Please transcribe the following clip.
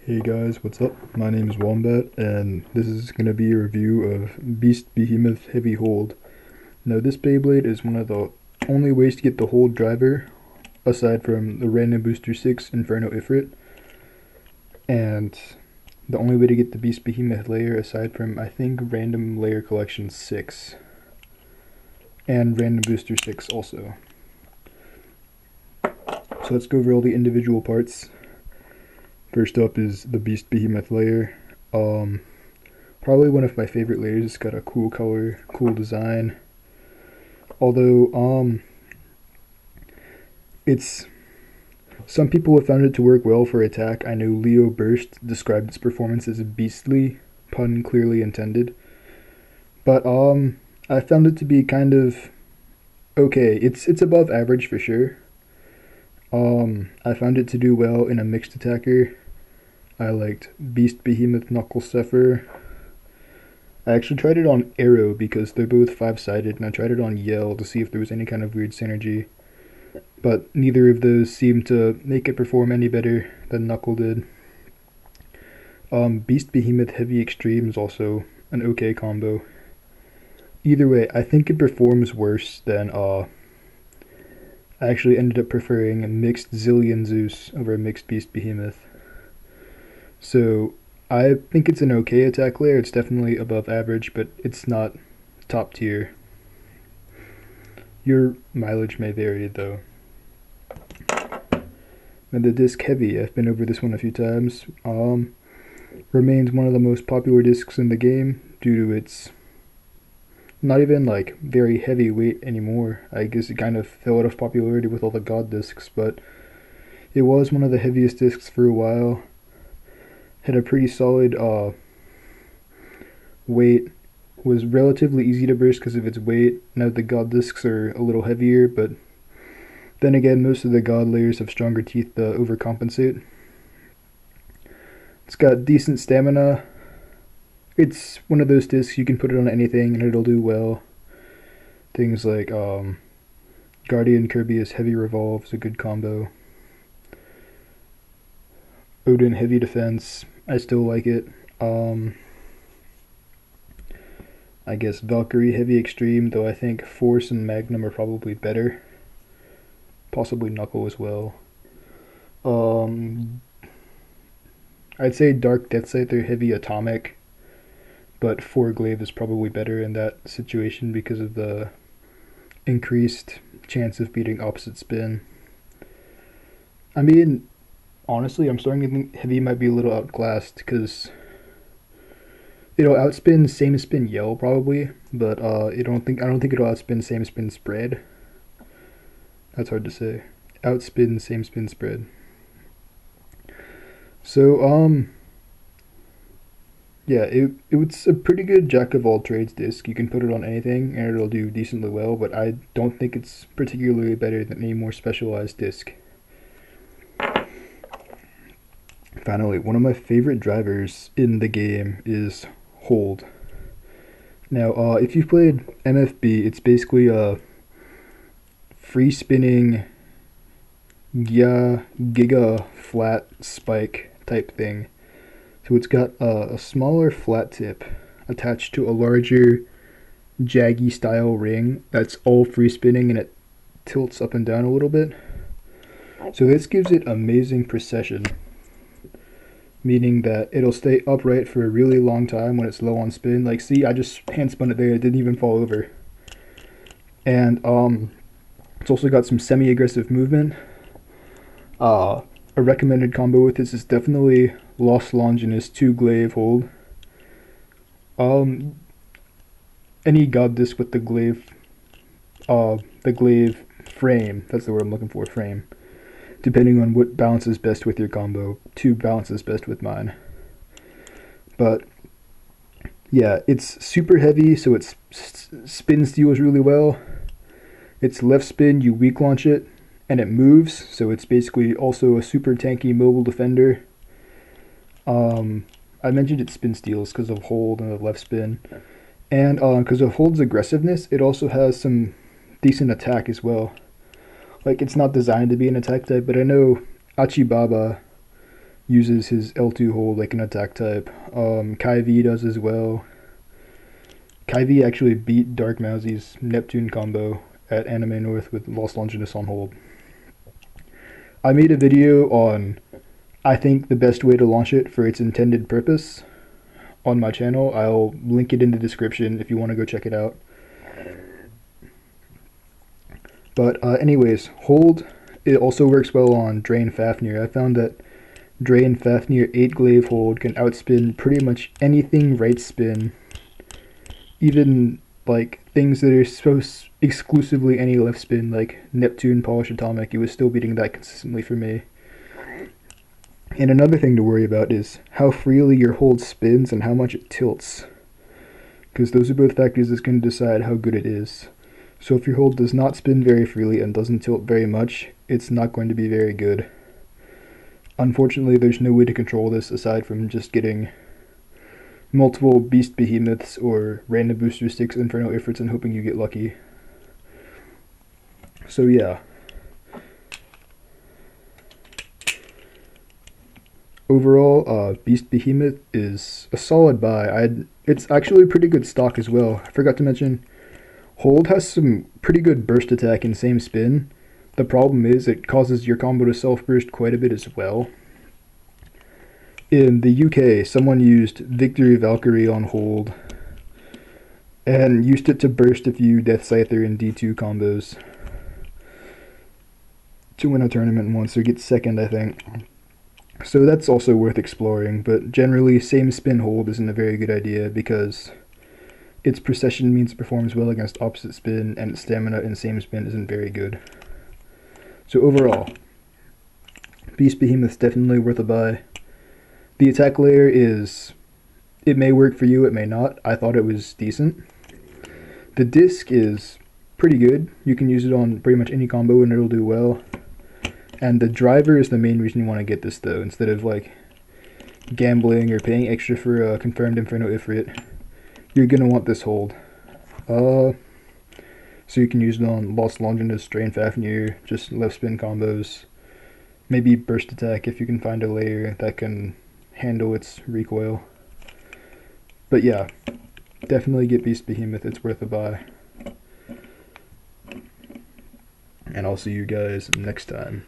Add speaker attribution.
Speaker 1: Hey guys, what's up? My name is Wombat, and this is going to be a review of Beast Behemoth Heavy Hold. Now, this Beyblade is one of the only ways to get the hold driver, aside from the Random Booster 6 Inferno Ifrit, and the only way to get the Beast Behemoth layer aside from, I think, Random Layer Collection 6, and Random Booster 6 also. So let's go over all the individual parts. First up is the Beast Behemoth layer. Probably one of my favorite layers. It's got a cool color, cool design. Although, some people have found it to work well for attack. I know Leo Burst described its performance as beastly, pun clearly intended. But, I found it to be kind of okay. It's above average for sure. I found it to do well in a mixed attacker. I liked Beast Behemoth Knuckle Stuffer. I actually tried it on Arrow because they're both 5-sided, and I tried it on Yell to see if there was any kind of weird synergy. But neither of those seemed to make it perform any better than Knuckle did. Beast Behemoth Heavy Extreme is also an okay combo. Either way, I think it performs worse than I actually ended up preferring a mixed Zillion Zeus over a mixed Beast Behemoth. So, I think it's an okay attack layer. It's definitely above average, but it's not top tier. Your mileage may vary, though. And the disc Heavy, I've been over this one a few times, remains one of the most popular discs in the game due to its not even like very heavy weight anymore. I guess it kind of fell out of popularity with all the god discs, but it was one of the heaviest discs for a while. Had a pretty solid weight. Was relatively easy to burst because of its weight. Now the god discs are a little heavier, but then again, most of the god layers have stronger teeth to overcompensate. It's got decent stamina. It's one of those discs you can put it on anything and it'll do well. Things like Guardian Kirby's Heavy Revolve is a good combo. Odin Heavy Defense, I still like it. I guess Valkyrie Heavy Extreme, though I think Force and Magnum are probably better. Possibly Knuckle as well. I'd say Dark Death Scyther Heavy Atomic, but 4-Glaive is probably better in that situation because of the increased chance of beating opposite spin. I mean, honestly, I'm starting to think Heavy might be a little outclassed because it'll outspin Same Spin Yell probably, but I don't think it'll outspin Same Spin Spread. That's hard to say. Outspin Same Spin Spread. So yeah, it's a pretty good jack of all trades disc. You can put it on anything and it'll do decently well, but I don't think it's particularly better than any more specialized disc. Finally, one of my favorite drivers in the game is Hold. Now, if you've played MFB, it's basically a free spinning giga flat spike type thing. So it's got a smaller flat tip attached to a larger jaggy style ring that's all free spinning and it tilts up and down a little bit. So this gives it amazing precision, meaning that it'll stay upright for a really long time when it's low on spin. Like, see, I just hand spun it there, it didn't even fall over. And it's also got some semi-aggressive movement. A recommended combo with this is definitely Los Longinus 2-Glaive Hold. Any god disc with the glaive frame, that's the word I'm looking for, frame. Depending on what balances best with your combo. 2 balances best with mine. But yeah, it's super heavy, so it spin steals really well. It's left spin, you weak launch it, and it moves, so it's basically also a super tanky mobile defender. I mentioned it spin steals because of Hold and the left spin. And because of Hold's aggressiveness, it also has some decent attack as well. Like, it's not designed to be an attack type, but I know Achibaba uses his L2 hold like an attack type. Kai V does as well. Kai V actually beat Dark Mousie's Neptune combo at Anime North with Lost Longinus on hold. I made a video on, I think, the best way to launch it for its intended purpose on my channel. I'll link it in the description if you want to go check it out. But anyways, hold, it also works well on Drain Fafnir. I found that Drain Fafnir 8 glaive hold can outspin pretty much anything right spin. Even like things that are supposed exclusively any left spin, like Neptune Polish Atomic, it was still beating that consistently for me. And another thing to worry about is how freely your hold spins and how much it tilts, because those are both factors that's going to decide how good it is. So if your hold does not spin very freely and doesn't tilt very much, it's not going to be very good. Unfortunately, there's no way to control this aside from just getting multiple Beast Behemoths or random booster sticks, Inferno Ifrits, and hoping you get lucky. So yeah. Overall, Beast Behemoth is a solid buy. It's actually pretty good stock as well. I forgot to mention, hold has some pretty good burst attack and same spin. The problem is it causes your combo to self-burst quite a bit as well. In the UK, someone used Victory Valkyrie on hold and used it to burst a few Death Scyther and D2 combos to win a tournament once, or get second, I think. So that's also worth exploring, but generally same spin hold isn't a very good idea because its precession means it performs well against opposite spin, and its stamina in same spin isn't very good. So overall, Beast Behemoth's definitely worth a buy. The attack layer it may work for you, it may not. I thought it was decent. The disc is pretty good. You can use it on pretty much any combo and it'll do well. And the driver is the main reason you want to get this though, instead of like gambling or paying extra for a confirmed Inferno Ifrit. You're going to want this hold. So you can use it on Lost Longinus, Drain Fafnir, just left spin combos. Maybe burst attack if you can find a layer that can handle its recoil. But yeah, definitely get Beast Behemoth, it's worth a buy. And I'll see you guys next time.